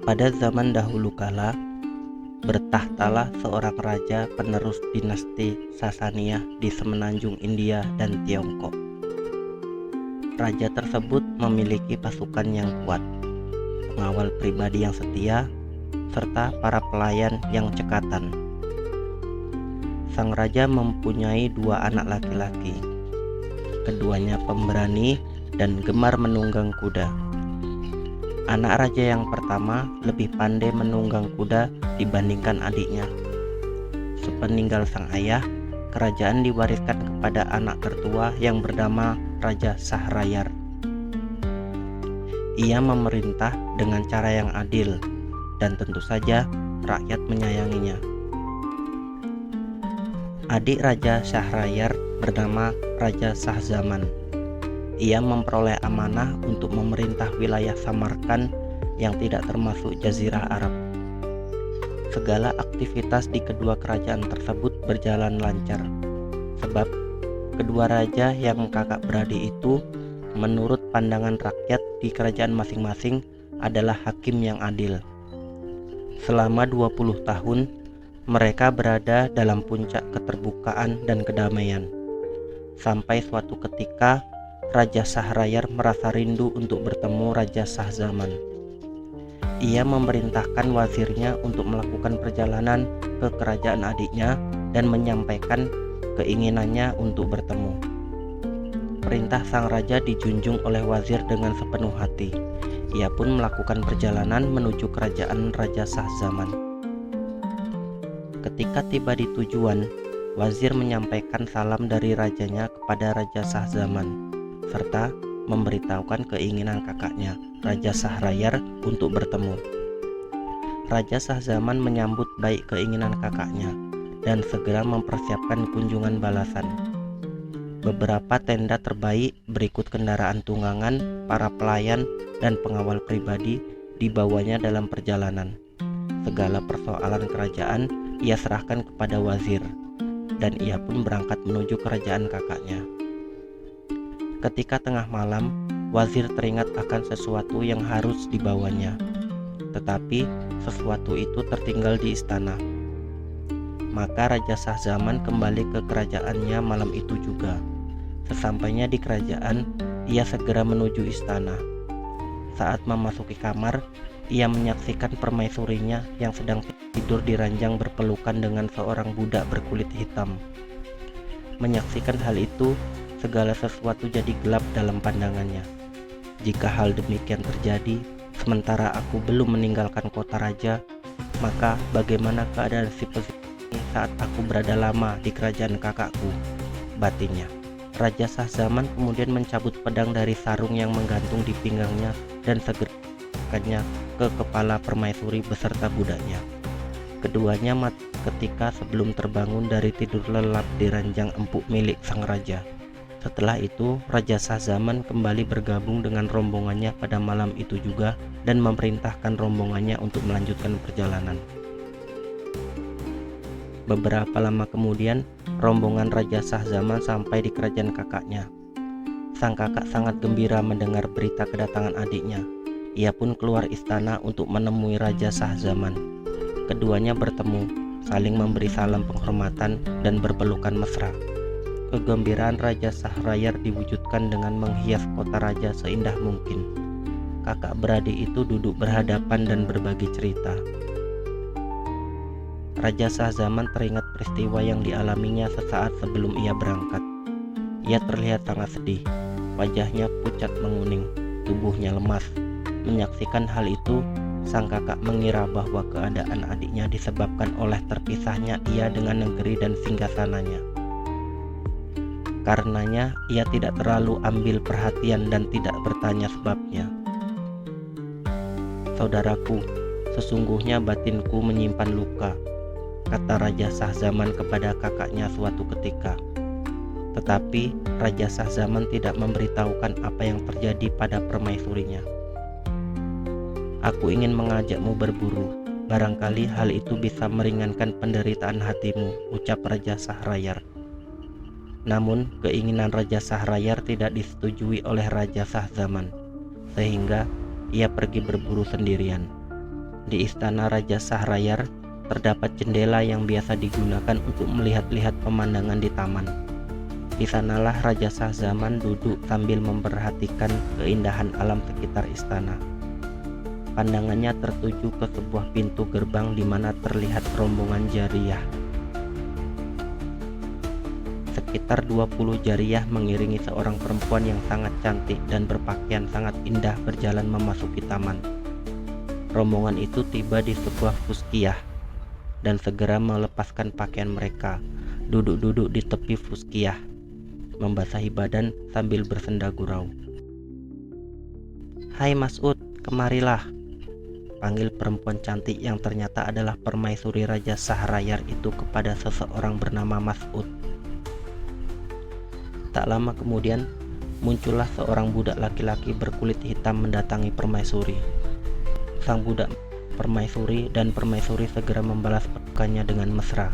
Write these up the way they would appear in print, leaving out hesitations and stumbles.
Pada zaman dahulu kala, bertahtalah seorang raja penerus dinasti Sasaniyah di semenanjung India dan Tiongkok. Raja tersebut memiliki pasukan yang kuat, pengawal pribadi yang setia, serta para pelayan yang cekatan. Sang raja mempunyai dua anak laki-laki. Keduanya pemberani dan gemar menunggang kuda. Anak raja yang pertama lebih pandai menunggang kuda dibandingkan adiknya. Sepeninggal sang ayah, kerajaan diwariskan kepada anak tertua yang bernama Raja Sahrayar. Ia memerintah dengan cara yang adil dan tentu saja rakyat menyayanginya. Adik Raja Sahrayar bernama Raja Shahzaman. Ia memperoleh amanah untuk memerintah wilayah Samarkand yang tidak termasuk Jazirah Arab. Segala aktivitas di kedua kerajaan tersebut berjalan lancar, sebab kedua raja yang kakak beradik itu menurut pandangan rakyat di kerajaan masing-masing adalah hakim yang adil. Selama 20 tahun, mereka berada dalam puncak keterbukaan dan kedamaian. Sampai suatu ketika, Raja Sahrayar merasa rindu untuk bertemu Raja Shahzaman. Ia memerintahkan wazirnya untuk melakukan perjalanan ke kerajaan adiknya dan menyampaikan keinginannya untuk bertemu. Perintah sang raja dijunjung oleh wazir dengan sepenuh hati. Ia pun melakukan perjalanan menuju kerajaan Raja Shahzaman. Ketika tiba di tujuan, wazir menyampaikan salam dari rajanya kepada Raja Shahzaman, serta memberitahukan keinginan kakaknya, Raja Sahrayar, untuk bertemu. Raja Shahzaman menyambut baik keinginan kakaknya dan segera mempersiapkan kunjungan balasan. Beberapa tenda terbaik berikut kendaraan tunggangan, para pelayan, dan pengawal pribadi dibawanya dalam perjalanan. Segala persoalan kerajaan ia serahkan kepada wazir, dan ia pun berangkat menuju kerajaan kakaknya. Ketika tengah malam, wazir teringat akan sesuatu yang harus dibawanya, tetapi sesuatu itu tertinggal di istana. Maka Raja Shahzaman kembali ke kerajaannya malam itu juga. Sesampainya di kerajaan, ia segera menuju istana. Saat memasuki kamar, ia menyaksikan permaisurinya yang sedang tidur di ranjang berpelukan dengan seorang budak berkulit hitam. Menyaksikan hal itu, segala sesuatu jadi gelap dalam pandangannya. Jika hal demikian terjadi, sementara aku belum meninggalkan kota raja, maka bagaimana keadaan si pesipus ini saat aku berada lama di kerajaan kakakku, batinnya. Raja Shahzaman kemudian mencabut pedang dari sarung yang menggantung di pinggangnya dan segera menembakkannya ke kepala permaisuri beserta budaknya. Keduanya mati ketika sebelum terbangun dari tidur lelap di ranjang empuk milik sang raja. Setelah itu, Raja Shahzaman kembali bergabung dengan rombongannya pada malam itu juga dan memerintahkan rombongannya untuk melanjutkan perjalanan. Beberapa lama kemudian, rombongan Raja Shahzaman sampai di kerajaan kakaknya. Sang kakak sangat gembira mendengar berita kedatangan adiknya. Ia pun keluar istana untuk menemui Raja Shahzaman. Keduanya bertemu, saling memberi salam penghormatan dan berpelukan mesra. Kegembiraan Raja Sahrayar diwujudkan dengan menghias kota raja seindah mungkin. Kakak beradik itu duduk berhadapan dan berbagi cerita. Raja Shahzaman teringat peristiwa yang dialaminya sesaat sebelum ia berangkat. Ia terlihat sangat sedih, wajahnya pucat menguning, tubuhnya lemas. Menyaksikan hal itu, sang kakak mengira bahwa keadaan adiknya disebabkan oleh terpisahnya ia dengan negeri dan singgasananya. Karenanya ia tidak terlalu ambil perhatian dan tidak bertanya sebabnya. "Saudaraku, sesungguhnya batinku menyimpan luka," kata Raja Shahzaman kepada kakaknya suatu ketika. Tetapi Raja Shahzaman tidak memberitahukan apa yang terjadi pada permaisurinya. "Aku ingin mengajakmu berburu, barangkali hal itu bisa meringankan penderitaan hatimu," ucap Raja Sahrayar. Namun keinginan Raja Sahrayar tidak disetujui oleh Raja Shahzaman, sehingga ia pergi berburu sendirian. Di istana Raja Shahrayar terdapat jendela yang biasa digunakan untuk melihat-lihat pemandangan di taman. Di sanalah Raja Shahzaman duduk sambil memperhatikan keindahan alam sekitar istana. Pandangannya tertuju ke sebuah pintu gerbang di mana terlihat rombongan jariyah. Sekitar 20 jariyah mengiringi seorang perempuan yang sangat cantik dan berpakaian sangat indah berjalan memasuki taman. Rombongan itu tiba di sebuah fuskiyah dan segera melepaskan pakaian mereka, duduk-duduk di tepi fuskiyah, membasahi badan sambil bersenda gurau. "Hai Mas'ud, kemarilah," panggil perempuan cantik yang ternyata adalah permaisuri Raja Shahrayar itu kepada seseorang bernama Mas'ud. Tak lama kemudian, muncullah seorang budak laki-laki berkulit hitam mendatangi permaisuri. Sang budak permaisuri dan permaisuri segera membalas pelukannya dengan mesra.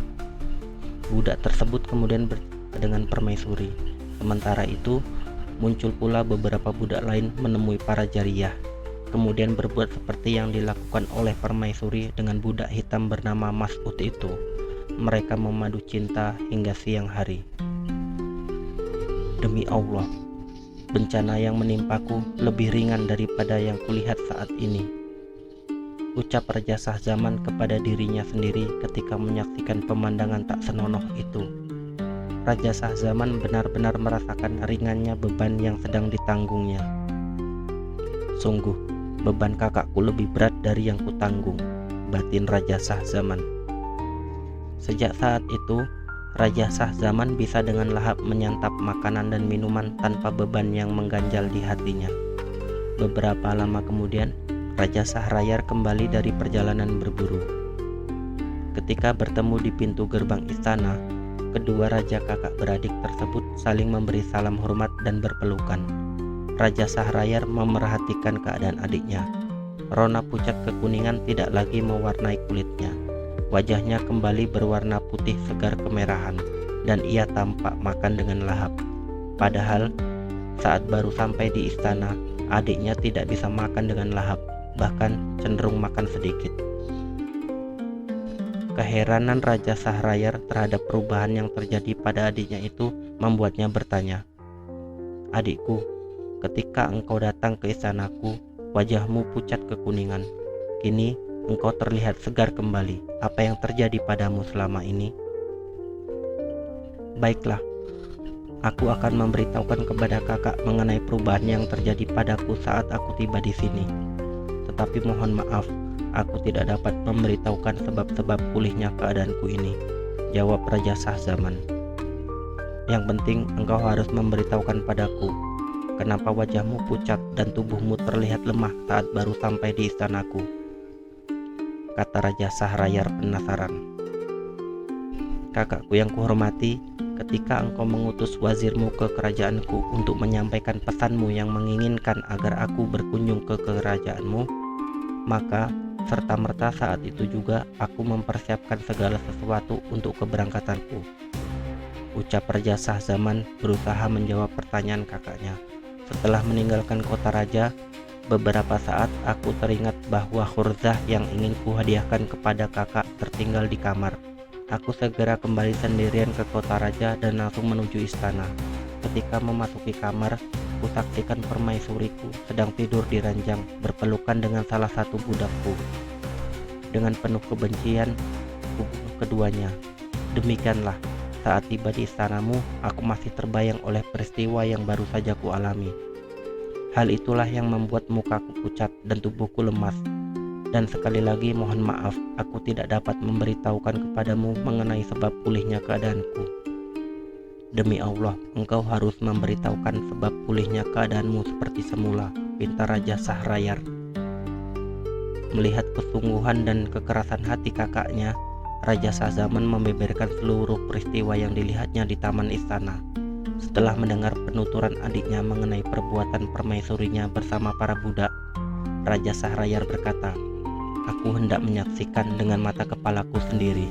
Budak tersebut kemudian bercerita dengan permaisuri. Sementara itu, muncul pula beberapa budak lain menemui para jariyah, kemudian berbuat seperti yang dilakukan oleh permaisuri dengan budak hitam bernama Mas'ud itu. Mereka memadu cinta hingga siang hari. "Demi Allah, bencana yang menimpaku lebih ringan daripada yang kulihat saat ini," ucap Raja Shahzaman kepada dirinya sendiri ketika menyaksikan pemandangan tak senonoh itu. Raja Shahzaman benar-benar merasakan ringannya beban yang sedang ditanggungnya. "Sungguh, beban kakakku lebih berat dari yang kutanggung," batin Raja Shahzaman. Sejak saat itu, Raja Shahzaman bisa dengan lahap menyantap makanan dan minuman tanpa beban yang mengganjal di hatinya. Beberapa lama kemudian, Raja Shahrayar kembali dari perjalanan berburu. Ketika bertemu di pintu gerbang istana, kedua raja kakak beradik tersebut saling memberi salam hormat dan berpelukan. Raja Shahrayar memerhatikan keadaan adiknya. Rona pucat kekuningan tidak lagi mewarnai kulitnya. Wajahnya kembali berwarna putih segar kemerahan, dan ia tampak makan dengan lahap. Padahal, saat baru sampai di istana, adiknya tidak bisa makan dengan lahap, bahkan cenderung makan sedikit. Keheranan Raja Shahrayar terhadap perubahan yang terjadi pada adiknya itu membuatnya bertanya, "Adikku, ketika engkau datang ke istanaku, wajahmu pucat kekuningan. Kini engkau terlihat segar kembali. Apa yang terjadi padamu selama ini?" "Baiklah, aku akan memberitahukan kepada kakak mengenai perubahan yang terjadi padaku saat aku tiba di sini. Tetapi mohon maaf, aku tidak dapat memberitahukan sebab-sebab pulihnya keadaanku ini," jawab Raja Shahzaman. "Yang penting engkau harus memberitahukan padaku, kenapa wajahmu pucat dan tubuhmu terlihat lemah saat baru sampai di istanaku," kata Raja Shahrayar penasaran. "Kakakku yang kuhormati, ketika engkau mengutus wazirmu ke kerajaanku untuk menyampaikan pesanmu yang menginginkan agar aku berkunjung ke kerajaanmu, maka serta-merta saat itu juga aku mempersiapkan segala sesuatu untuk keberangkatanku," ucap Raja Shahzaman berusaha menjawab pertanyaan kakaknya. "Setelah meninggalkan kota raja, beberapa saat aku teringat bahwa khurzah yang ingin kuhadiahkan kepada kakak tertinggal di kamar. Aku segera kembali sendirian ke kota raja dan langsung menuju istana. Ketika memasuki kamar, kusaksikan permaisuriku sedang tidur di ranjang berpelukan dengan salah satu budakku. Dengan penuh kebencian, kubunuh keduanya. Demikianlah, saat tiba di istanamu, aku masih terbayang oleh peristiwa yang baru saja kualami. Hal itulah yang membuat mukaku pucat dan tubuhku lemas. Dan sekali lagi mohon maaf, aku tidak dapat memberitahukan kepadamu mengenai sebab pulihnya keadaanku." "Demi Allah, engkau harus memberitahukan sebab pulihnya keadaanmu seperti semula," pinta Raja Shahrayar. Melihat kesungguhan dan kekerasan hati kakaknya, Raja Shahzaman membeberkan seluruh peristiwa yang dilihatnya di taman istana. Setelah mendengar penuturan adiknya mengenai perbuatan permaisurinya bersama para budak, Raja Shahrayar berkata, "Aku hendak menyaksikan dengan mata kepalaku sendiri.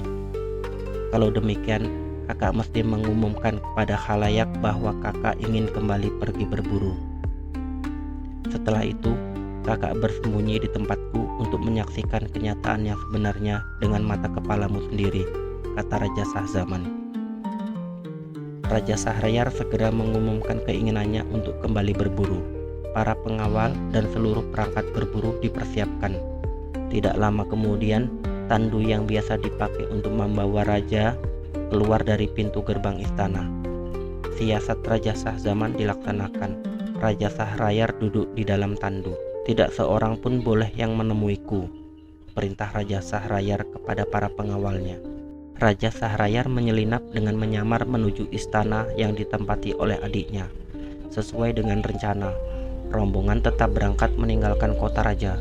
Kalau demikian, kakak mesti mengumumkan kepada khalayak bahwa kakak ingin kembali pergi berburu. Setelah itu, Kakak bersembunyi di tempatku untuk menyaksikan kenyataan yang sebenarnya dengan mata kepalamu sendiri, kata Raja Shahzaman. Raja Shahryar segera mengumumkan keinginannya untuk kembali berburu. Para pengawal dan seluruh perangkat berburu dipersiapkan. Tidak lama kemudian, tandu yang biasa dipakai untuk membawa raja keluar dari pintu gerbang istana. Siasat Raja Shahzaman dilaksanakan. Raja Shahryar duduk di dalam tandu. Tidak seorang pun boleh yang menemuiku, perintah Raja Shahryar kepada para pengawalnya. Raja Shahryar menyelinap dengan menyamar menuju istana yang ditempati oleh adiknya. Sesuai dengan rencana, rombongan tetap berangkat meninggalkan kota raja.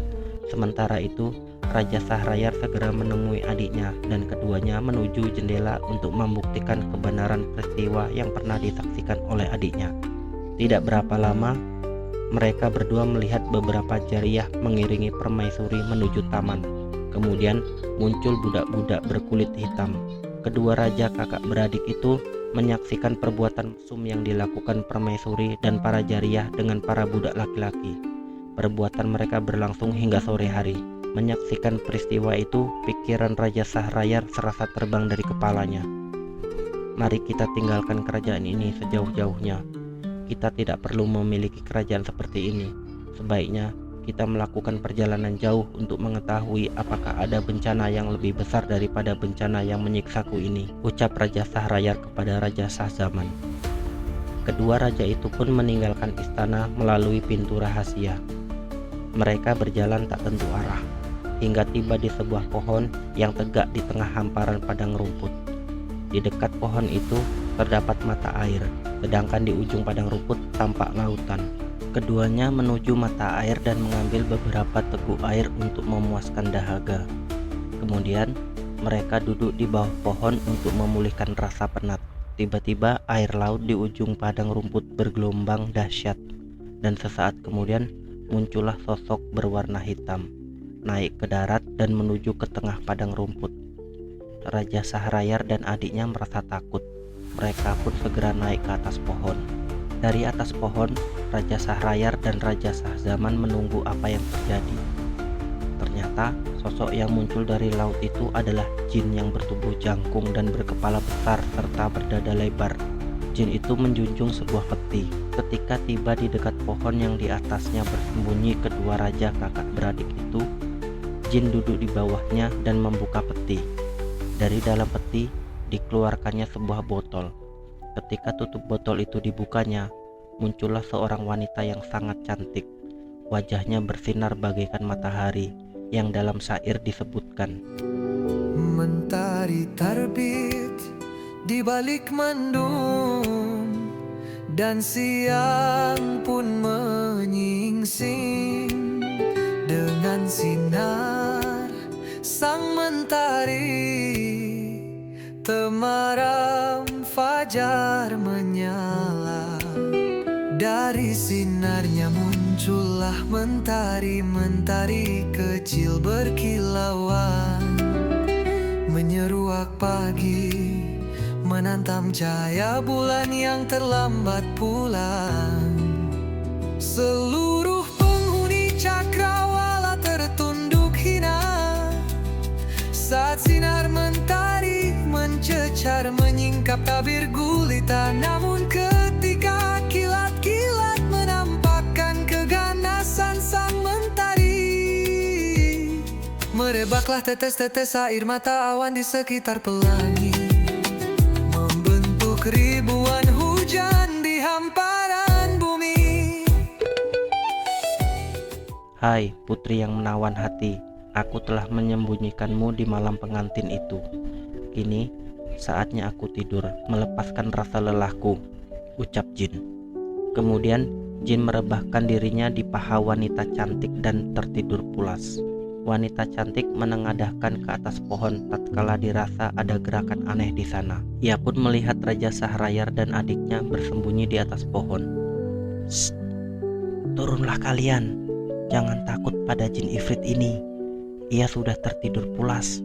Sementara itu, Raja Shahryar segera menemui adiknya dan keduanya menuju jendela untuk membuktikan kebenaran peristiwa yang pernah disaksikan oleh adiknya. Tidak berapa lama, mereka berdua melihat beberapa jariyah mengiringi permaisuri menuju taman. Kemudian muncul budak-budak berkulit hitam. Kedua raja kakak beradik itu menyaksikan perbuatan mesum yang dilakukan permaisuri dan para jariyah dengan para budak laki-laki. Perbuatan mereka berlangsung hingga sore hari. Menyaksikan peristiwa itu, pikiran Raja Shahryar serasa terbang dari kepalanya. Mari kita tinggalkan kerajaan ini sejauh-jauhnya. Kita tidak perlu memiliki kerajaan seperti ini. Sebaiknya kita melakukan perjalanan jauh untuk mengetahui apakah ada bencana yang lebih besar daripada bencana yang menyiksaku ini, ucap Raja Shahryar kepada Raja Shahzaman. Kedua raja itu pun meninggalkan istana melalui pintu rahasia. Mereka berjalan tak tentu arah, hingga tiba di sebuah pohon yang tegak di tengah hamparan padang rumput. Di dekat pohon itu terdapat mata air, sedangkan di ujung padang rumput tampak lautan. Keduanya menuju mata air dan mengambil beberapa teguk air untuk memuaskan dahaga. Kemudian mereka duduk di bawah pohon untuk memulihkan rasa penat. Tiba-tiba air laut di ujung padang rumput bergelombang dahsyat, dan sesaat kemudian muncullah sosok berwarna hitam, naik ke darat dan menuju ke tengah padang rumput. Raja Shahryar dan adiknya merasa takut. Mereka pun segera naik ke atas pohon. Dari atas pohon, Raja Shahryar dan Raja Shahzaman menunggu apa yang terjadi. Ternyata sosok yang muncul dari laut itu adalah jin yang bertubuh jangkung dan berkepala besar serta berdada lebar. Jin itu menjunjung sebuah peti. Ketika tiba di dekat pohon yang di atasnya bersembunyi kedua raja kakak beradik itu, jin duduk di bawahnya dan membuka peti. Dari dalam peti dikeluarkannya sebuah botol. Ketika tutup botol itu dibukanya, muncullah seorang wanita yang sangat cantik. Wajahnya bersinar bagaikan matahari, yang dalam syair disebutkan, mentari terbit di balik mendung, dan siang pun menyingsing dengan sinar sang mentari. Temaram fajar menyala, dari sinarnya muncullah mentari-mentari kecil berkilauan, menyeruak pagi, menantam cahaya bulan yang terlambat pulang. Seluruh penghuni cakrawala tertunduk hina saat sinar mentari mencecar menyingkap tabir gulita. Namun ketika kilat-kilat menampakkan keganasan sang mentari, merebaklah tetes-tetes air mata awan di sekitar pelangi, membentuk ribuan hujan di hamparan bumi. Hai putri yang menawan hati, aku telah menyembunyikanmu di malam pengantin itu. Kini saatnya aku tidur, melepaskan rasa lelahku, ucap jin. Kemudian jin merebahkan dirinya di paha wanita cantik dan tertidur pulas. Wanita cantik menengadahkan ke atas pohon tatkala dirasa ada gerakan aneh di sana. Ia pun melihat Raja Shahryar dan adiknya bersembunyi di atas pohon. "Shh, turunlah kalian. Jangan takut pada jin ifrit ini. Ia sudah tertidur pulas,"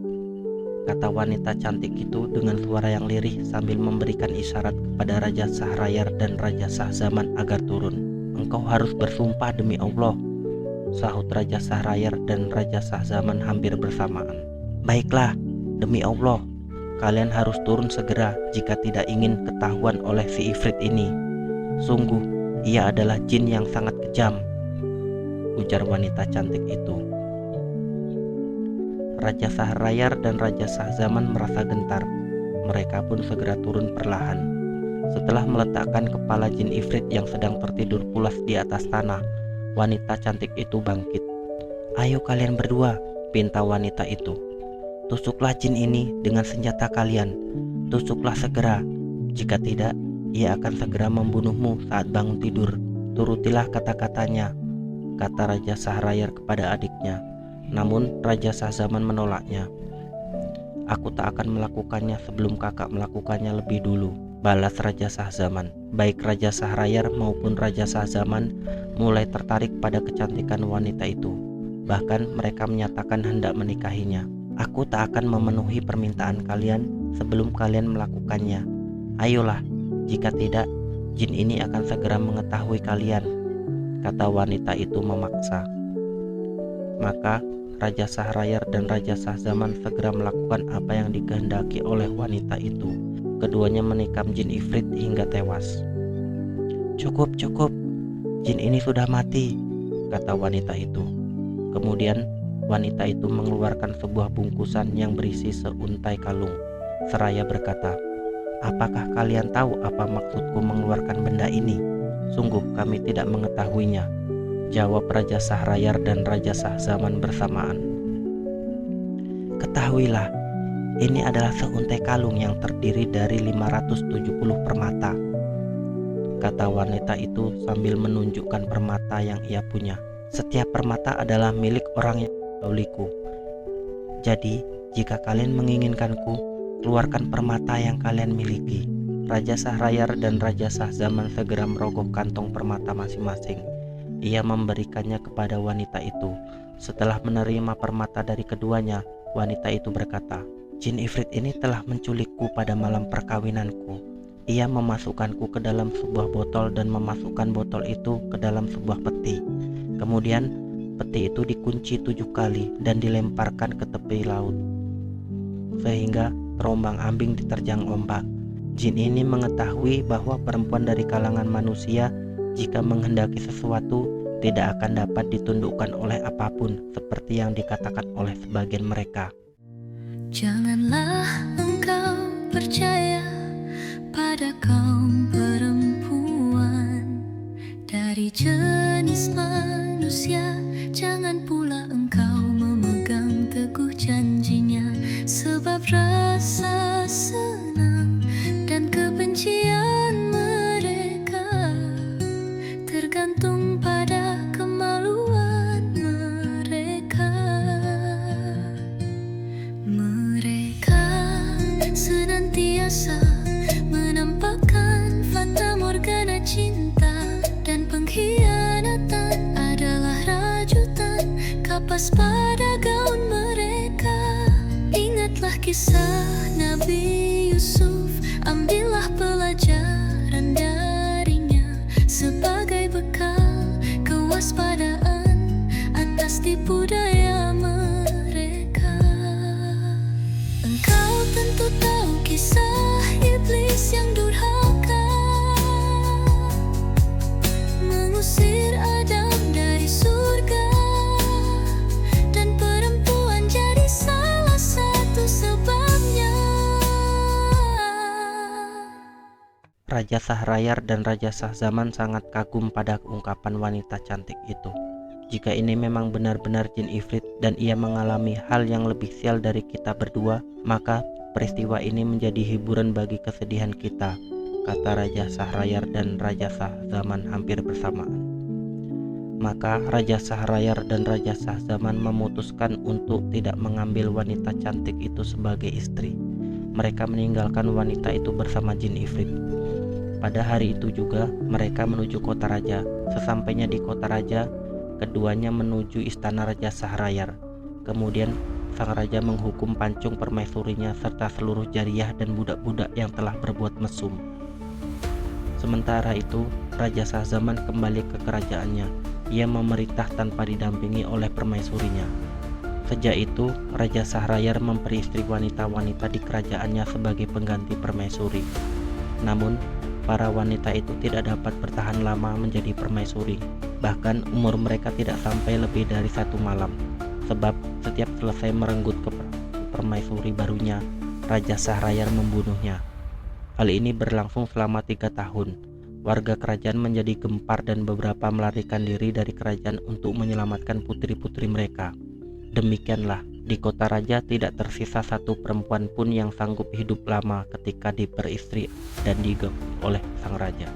kata wanita cantik itu dengan suara yang lirih sambil memberikan isyarat kepada Raja Shahryar dan Raja Shahzaman agar turun. "Engkau harus bersumpah demi Allah sahut Raja Sahrayar dan Raja Shahzaman hampir bersamaan. Baiklah, demi Allah, kalian harus turun segera jika tidak ingin ketahuan oleh si Ifrit ini. Sungguh, ia adalah jin yang sangat kejam, ujar wanita cantik itu. Raja Sahrayar dan Raja Shahzaman merasa gentar. Mereka pun segera turun perlahan. Setelah meletakkan kepala jin Ifrit yang sedang tertidur pulas di atas tanah, wanita cantik itu bangkit. Ayo kalian berdua, pinta wanita itu. Tusuklah jin ini dengan senjata kalian. Tusuklah segera. Jika tidak, ia akan segera membunuhmu saat bangun tidur. Turutilah kata-katanya, kata Raja Sahrayar kepada adiknya. Namun Raja Shahzaman menolaknya. Aku tak akan melakukannya sebelum kakak melakukannya lebih dulu, balas Raja Shahzaman. Baik Raja Sahrayar maupun Raja Shahzaman mulai tertarik pada kecantikan wanita itu. Bahkan mereka menyatakan hendak menikahinya. Aku tak akan memenuhi permintaan kalian sebelum kalian melakukannya. Ayolah, jika tidak, jin ini akan segera mengetahui kalian, kata wanita itu memaksa. Maka Raja Sahrayar dan Raja Shahzaman segera melakukan apa yang dikehendaki oleh wanita itu. Keduanya menikam jin Ifrit hingga tewas. Cukup, jin ini sudah mati, kata wanita itu. Kemudian wanita itu mengeluarkan sebuah bungkusan yang berisi seuntai kalung, seraya berkata, apakah kalian tahu apa maksudku mengeluarkan benda ini? Sungguh kami tidak mengetahuinya, jawab Raja Sahrayar dan Raja Shahzaman bersamaan. Ketahuilah, ini adalah seuntai kalung yang terdiri dari 570 permata, kata wanita itu sambil menunjukkan permata yang ia punya. Setiap permata adalah milik orang yang mendahuluiku. Jadi, jika kalian menginginkanku, keluarkan permata yang kalian miliki. Raja Sahrayar dan Raja Shahzaman segera merogoh kantong permata masing-masing. Ia memberikannya kepada wanita itu. Setelah menerima permata dari keduanya, wanita itu berkata, jin Ifrit ini telah menculikku pada malam perkawinanku. Ia memasukkanku ke dalam sebuah botol dan memasukkan botol itu ke dalam sebuah peti. Kemudian peti itu dikunci 7 kali dan dilemparkan ke tepi laut, sehingga terombang-ambing diterjang ombak. Jin ini mengetahui bahwa perempuan dari kalangan manusia jika menghendaki sesuatu tidak akan dapat ditundukkan oleh apapun, seperti yang dikatakan oleh sebagian mereka. Janganlah engkau percaya pada kaum perempuan dari jenis manusia. Jangan pula engkau memegang teguh janjinya, sebab rasa senang dan kebencian mereka tergantung pada kemaluan mereka. Mereka senantiasa menampakkan fata morgana cinta, dan pengkhianatan adalah rajutan kapas pada gaun mereka. Ingatlah kisah Nabi Yusuf, ambillah pelajaran darinya sebagai bekal kewaspadaan atas tipu daya mereka. Engkau tentu tahu kisah iblis yang durhaka mengusir Adam dari surga, dan perempuan jadi salah satu sebabnya. Raja Sahrayar dan Raja Shahzaman sangat kagum pada ungkapan wanita cantik itu. Jika ini memang benar-benar jin Ifrit dan ia mengalami hal yang lebih sial dari kita berdua, maka peristiwa ini menjadi hiburan bagi kesedihan kita, kata Raja Sahrayar dan Raja Shahzaman hampir bersamaan. Maka Raja Sahrayar dan Raja Shahzaman memutuskan untuk tidak mengambil wanita cantik itu sebagai istri. Mereka meninggalkan wanita itu bersama jin Ifrit. Pada hari itu juga mereka menuju kota raja. Sesampainya di kota raja, keduanya menuju istana Raja Sahrayar. Kemudian sang raja menghukum pancung permaisurinya serta seluruh jariyah dan budak-budak yang telah berbuat mesum. Sementara itu, Raja Shahzaman kembali ke kerajaannya. ia memerintah tanpa didampingi oleh permaisurinya. Sejak itu, Raja Sahrayar memberi istri wanita-wanita di kerajaannya sebagai pengganti permaisuri. Namun, para wanita itu tidak dapat bertahan lama menjadi permaisuri. Bahkan umur mereka tidak sampai lebih dari 1 malam. Sebab setiap selesai merenggut ke permaisuri barunya, Raja Sahrayar membunuhnya. Hal ini berlangsung selama 3 tahun. Warga kerajaan menjadi gempar dan beberapa melarikan diri dari kerajaan untuk menyelamatkan putri-putri mereka. Demikianlah, di kota raja tidak tersisa satu perempuan pun yang sanggup hidup lama ketika diperistri dan digem oleh sang raja.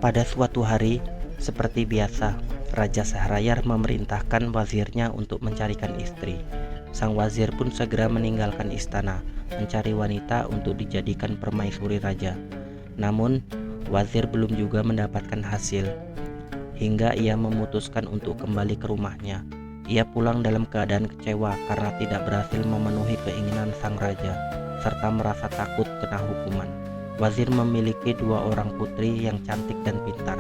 Pada suatu hari, seperti biasa, Raja Sahrayar memerintahkan wazirnya untuk mencarikan istri. Sang wazir pun segera meninggalkan istana, mencari wanita untuk dijadikan permaisuri raja. Namun, wazir belum juga mendapatkan hasil, hingga ia memutuskan untuk kembali ke rumahnya. Ia pulang dalam keadaan kecewa karena tidak berhasil memenuhi keinginan sang raja, serta merasa takut kena hukuman. Wazir memiliki 2 orang putri yang cantik dan pintar.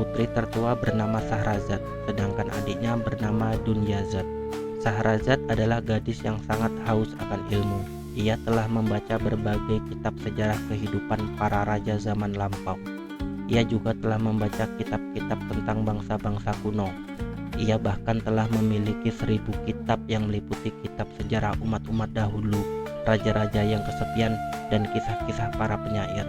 Putri tertua bernama Shahrazad, sedangkan adiknya bernama Dunyazad. Shahrazad adalah gadis yang sangat haus akan ilmu. Ia telah membaca berbagai kitab sejarah kehidupan para raja zaman lampau. Ia juga telah membaca kitab-kitab tentang bangsa-bangsa kuno. Ia bahkan telah memiliki 1000 kitab yang meliputi kitab sejarah umat-umat dahulu, raja-raja yang kesepian, dan kisah-kisah para penyair.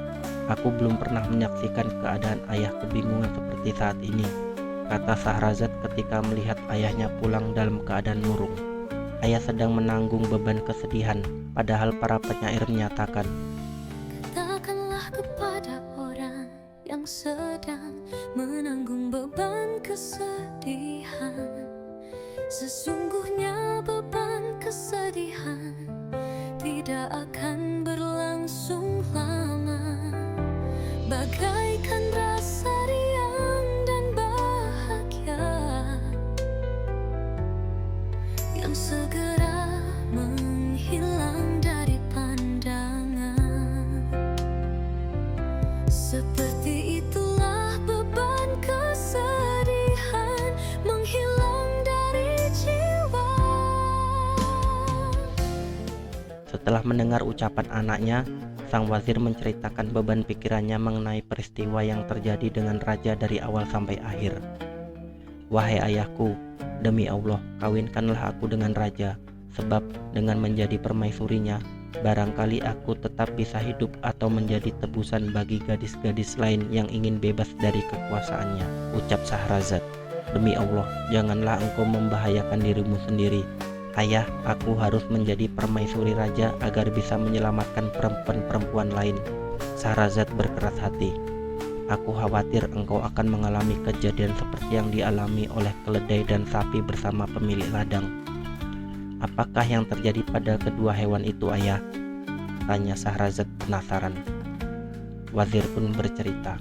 Aku belum pernah menyaksikan keadaan ayah kebingungan seperti saat ini, kata Shahrazad ketika melihat ayahnya pulang dalam keadaan murung. Ayah sedang menanggung beban kesedihan, padahal para penyair menyatakan, Katakanlah kepada orang yang sedang menanggung beban kesedihan, sesungguhnya beban kesedihan tidak akan berlangsung lama, bagaikan rasa riang dan bahagia yang segera menghilang dari pandangan. Seperti itulah beban kesedihan menghilang dari jiwa. Setelah mendengar ucapan anaknya, sang wazir menceritakan beban pikirannya mengenai peristiwa yang terjadi dengan raja dari awal sampai akhir. Wahai ayahku, demi Allah, kawinkanlah aku dengan raja, sebab dengan menjadi permaisurinya, barangkali aku tetap bisa hidup atau menjadi tebusan bagi gadis-gadis lain yang ingin bebas dari kekuasaannya, ucap Shahrazad. Demi Allah, janganlah engkau membahayakan dirimu sendiri. Ayah, aku harus menjadi permaisuri raja agar bisa menyelamatkan perempuan-perempuan lain. Shahrazad berkeras hati. Aku khawatir engkau akan mengalami kejadian seperti yang dialami oleh keledai dan sapi bersama pemilik ladang. Apakah yang terjadi pada kedua hewan itu, ayah? Tanya Shahrazad penasaran. Wazir pun bercerita,